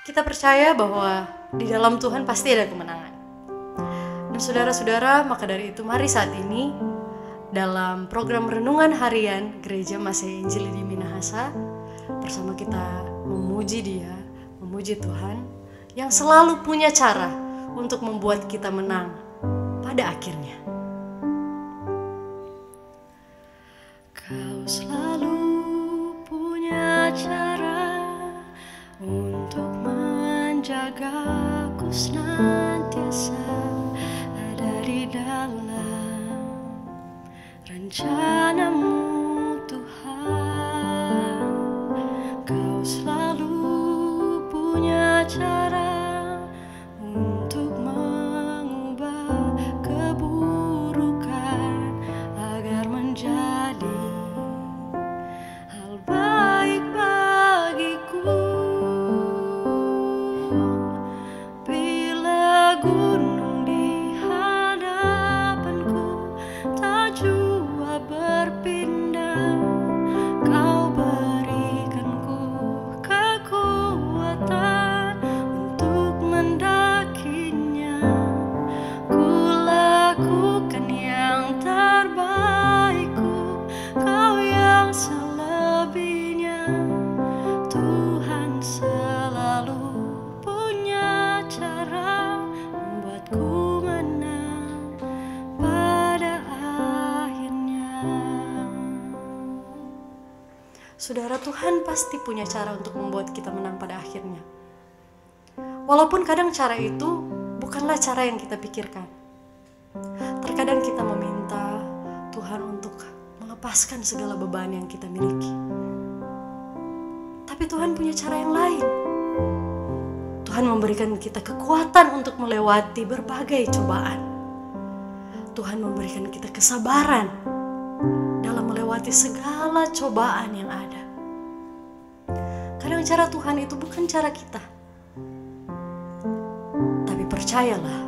Kita percaya bahwa di dalam Tuhan pasti ada kemenangan. Dan saudara-saudara, maka dari itu mari saat ini dalam program Renungan Harian Gereja Masih Injili di Minahasa, bersama kita memuji Dia, memuji Tuhan yang selalu punya cara untuk membuat kita menang pada akhirnya. Kau selalu punya cara untuk menjagaku senantiasa dari dalam rencana-Mu Tuhan. Kau selalu punya cara untuk mengubah keburukan agar menjadi hal baik bagiku. Bila gunung di hadapanku tak jua berpindah, Kau berikanku kekuatan untuk mendakinya. Ku lakukan yang terbaikku, Kau yang selebihnya. Tuhan selalu punya cara membuatku menang pada akhirnya. Saudara, Tuhan pasti punya cara untuk membuat kita menang pada akhirnya. Walaupun kadang cara itu bukanlah cara yang kita pikirkan. Terkadang kita meminta Tuhan untuk melepaskan segala beban yang kita miliki. Tapi Tuhan punya cara yang lain. Tuhan memberikan kita kekuatan untuk melewati berbagai cobaan. Tuhan memberikan kita kesabaran dalam melewati segala cobaan yang ada. Kadang cara Tuhan itu bukan cara kita. Tapi percayalah,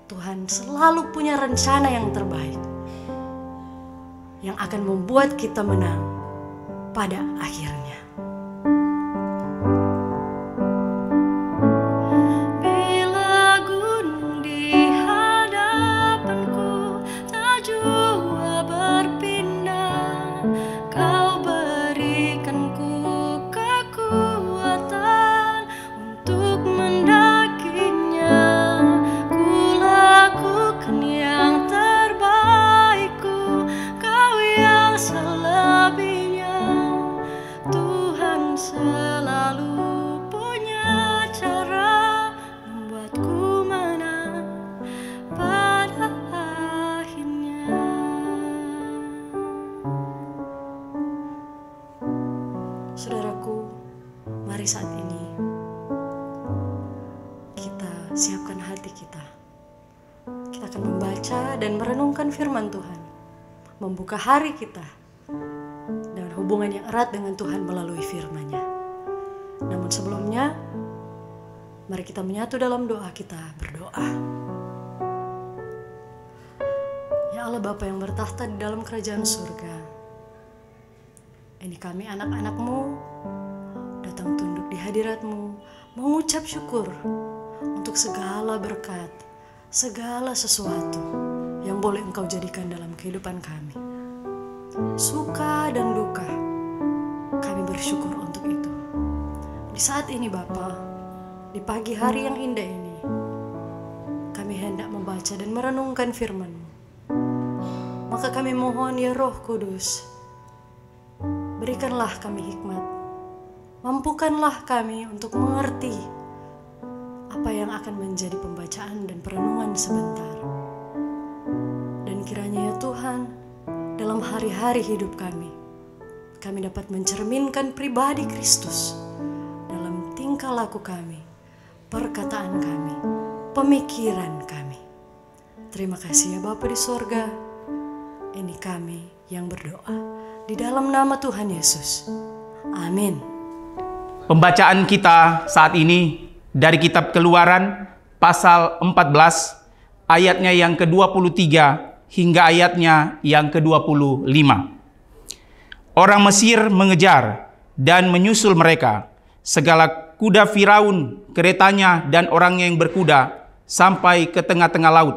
Tuhan selalu punya rencana yang terbaik yang akan membuat kita menang pada akhirnya. Bila gunung di hadapanku tak jua berpindah, Kau berikanku kekuatan untuk mendakinya. Ku lakukan yang terbaikku, Kau yang selebihnya. Tuhan selalu punya cara membuatku menang pada akhirnya. Saudaraku, mari saat ini kita siapkan hati kita. Kita akan membaca dan merenungkan firman Tuhan, membuka hari kita dan hubungan yang erat dengan Tuhan melalui firman-Nya. Namun sebelumnya, mari kita menyatu dalam doa. Kita berdoa. Ya Allah Bapa yang bertahta di dalam kerajaan surga, ini kami anak-anak-Mu datang tunduk di hadirat-Mu, mengucap syukur untuk segala berkat, segala sesuatu yang boleh Engkau jadikan dalam kehidupan kami. Suka dan duka, kami bersyukur untuk itu. Di saat ini Bapa, di pagi hari yang indah ini, kami hendak membaca dan merenungkan firman-Mu. Maka kami mohon ya Roh Kudus, berikanlah kami hikmat, mampukanlah kami untuk mengerti apa yang akan menjadi pembacaan dan perenungan sebentar. Dan kiranya ya Tuhan, dalam hari-hari hidup kami dapat mencerminkan pribadi Kristus dalam tingkah laku kami, perkataan kami, pemikiran kami. Terima kasih ya Bapa di sorga. Ini kami yang berdoa di dalam nama Tuhan Yesus. Amin. Pembacaan kita saat ini dari kitab Keluaran pasal 14 ayatnya yang ke-23 hingga ayatnya yang ke-25. Orang Mesir mengejar dan menyusul mereka. Segala kuda Firaun, keretanya dan orangnya yang berkuda sampai ke tengah-tengah laut.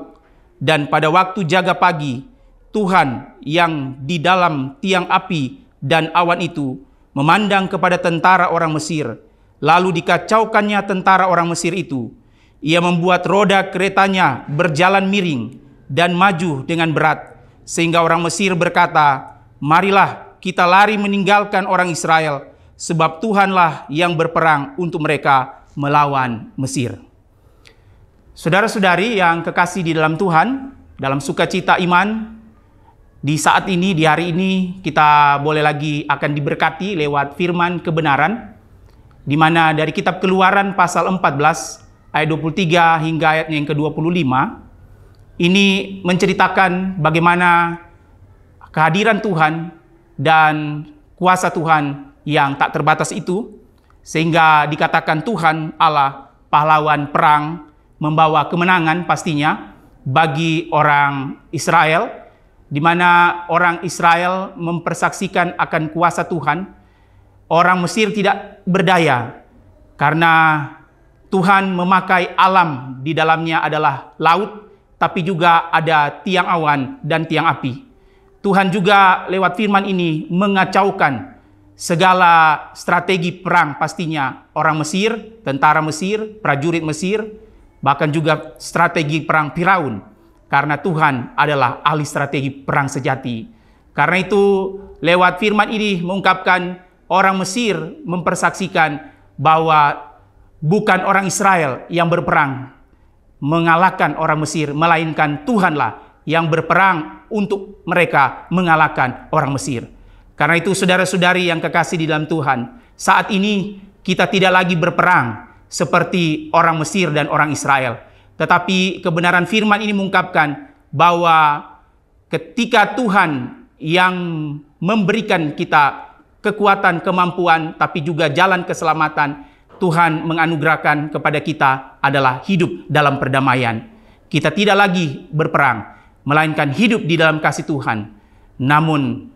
Dan pada waktu jaga pagi, Tuhan yang di dalam tiang api dan awan itu memandang kepada tentara orang Mesir. Lalu dikacaukannya tentara orang Mesir itu. Ia membuat roda keretanya berjalan miring dan maju dengan berat. Sehingga orang Mesir berkata, "Marilah kita lari meninggalkan orang Israel, sebab Tuhanlah yang berperang untuk mereka melawan Mesir." Saudara-saudari yang kekasih di dalam Tuhan, dalam sukacita iman, di saat ini, di hari ini, kita boleh lagi akan diberkati lewat firman kebenaran, di mana dari kitab Keluaran pasal 14, ayat 23 hingga ayatnya yang ke-25, ini menceritakan bagaimana kehadiran Tuhan dan kuasa Tuhan yang tak terbatas itu, sehingga dikatakan Tuhan Allah pahlawan perang, membawa kemenangan pastinya bagi orang Israel, di mana orang Israel mempersaksikan akan kuasa Tuhan. Orang Mesir tidak berdaya karena Tuhan memakai alam, di dalamnya adalah laut, tapi juga ada tiang awan dan tiang api. Tuhan juga lewat firman ini mengacaukan segala strategi perang pastinya orang Mesir, tentara Mesir, prajurit Mesir, bahkan juga strategi perang Firaun. Karena Tuhan adalah ahli strategi perang sejati. Karena itu lewat firman ini mengungkapkan orang Mesir mempersaksikan bahwa bukan orang Israel yang berperang mengalahkan orang Mesir, melainkan Tuhanlah yang berperang untuk mereka mengalahkan orang Mesir. Karena itu saudara-saudari yang kekasih di dalam Tuhan, saat ini kita tidak lagi berperang seperti orang Mesir dan orang Israel. Tetapi kebenaran firman ini mengungkapkan bahwa ketika Tuhan yang memberikan kita kekuatan, kemampuan, tapi juga jalan keselamatan, Tuhan menganugerahkan kepada kita adalah hidup dalam perdamaian. Kita tidak lagi berperang, melainkan hidup di dalam kasih Tuhan. Namun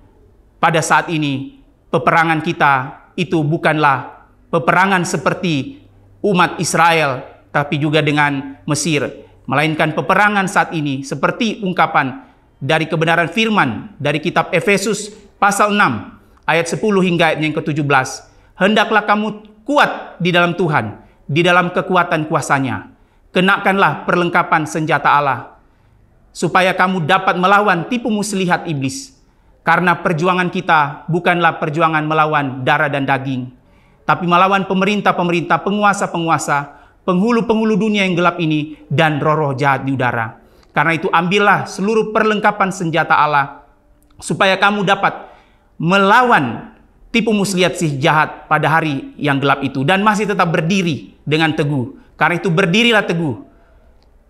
pada saat ini peperangan kita itu bukanlah peperangan seperti umat Israel, tapi juga dengan Mesir, melainkan peperangan saat ini seperti ungkapan dari kebenaran firman dari kitab Efesus pasal 6 ayat 10 hingga ayat yang ke-17. Hendaklah kamu kuat di dalam Tuhan, di dalam kekuatan kuasanya. Kenakanlah perlengkapan senjata Allah, supaya kamu dapat melawan tipu muslihat iblis. Karena perjuangan kita bukanlah perjuangan melawan darah dan daging, tapi melawan pemerintah-pemerintah, penguasa-penguasa, penghulu-penghulu dunia yang gelap ini, dan roh-roh jahat di udara. Karena itu ambillah seluruh perlengkapan senjata Allah, supaya kamu dapat melawan tipu muslihat si jahat pada hari yang gelap itu, dan masih tetap berdiri dengan teguh. Karena itu berdirilah teguh,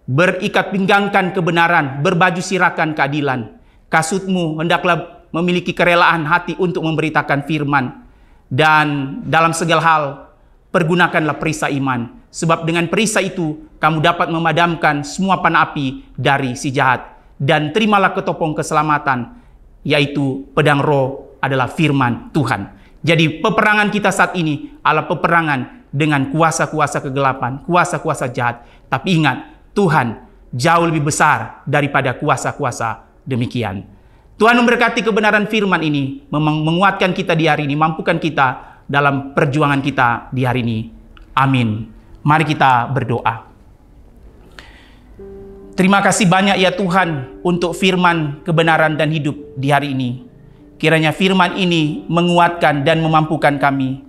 berikat pinggangkan kebenaran, berbaju sirakan keadilan. Kasutmu hendaklah memiliki kerelaan hati untuk memberitakan firman, dan dalam segala hal pergunakanlah perisai iman, sebab dengan perisai itu kamu dapat memadamkan semua panah api dari si jahat. Dan terimalah ketopong keselamatan, yaitu pedang roh adalah firman Tuhan. Jadi peperangan kita saat ini adalah peperangan dengan kuasa-kuasa kegelapan, kuasa-kuasa jahat. Tapi ingat, Tuhan jauh lebih besar daripada kuasa-kuasa demikian. Tuhan memberkati kebenaran firman ini, menguatkan kita di hari ini, mampukan kita dalam perjuangan kita di hari ini. Amin. Mari kita berdoa. Terima kasih banyak ya Tuhan untuk firman kebenaran dan hidup di hari ini. Kiranya firman ini menguatkan dan memampukan kami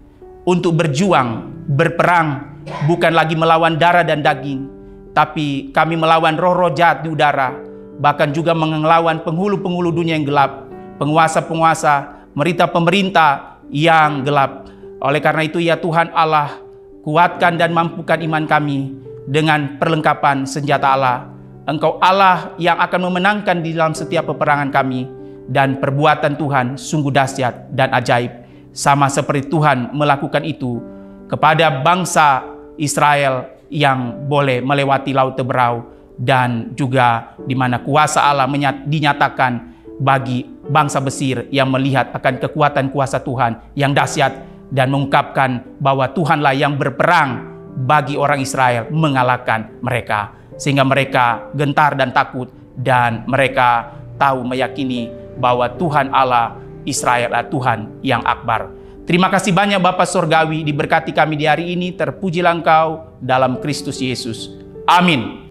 untuk berjuang, berperang, bukan lagi melawan darah dan daging, tapi kami melawan roh-roh jahat di udara, bahkan juga melawan penghulu-penghulu dunia yang gelap, penguasa-penguasa, pemerintah yang gelap. Oleh karena itu ya Tuhan Allah, kuatkan dan mampukan iman kami dengan perlengkapan senjata Allah. Engkau Allah yang akan memenangkan di dalam setiap peperangan kami, dan perbuatan Tuhan sungguh dahsyat dan ajaib, sama seperti Tuhan melakukan itu kepada bangsa Israel yang boleh melewati Laut Teberau, dan juga di mana kuasa Allah dinyatakan bagi bangsa Mesir yang melihat akan kekuatan kuasa Tuhan yang dahsyat dan mengungkapkan bahwa Tuhanlah yang berperang bagi orang Israel, mengalahkan mereka. Sehingga mereka gentar dan takut, dan mereka tahu, meyakini bahwa Tuhan Allah Israel adalah Tuhan yang akbar. Terima kasih banyak Bapa Surgawi, diberkati kami di hari ini. Terpujilah Engkau dalam Kristus Yesus. Amin.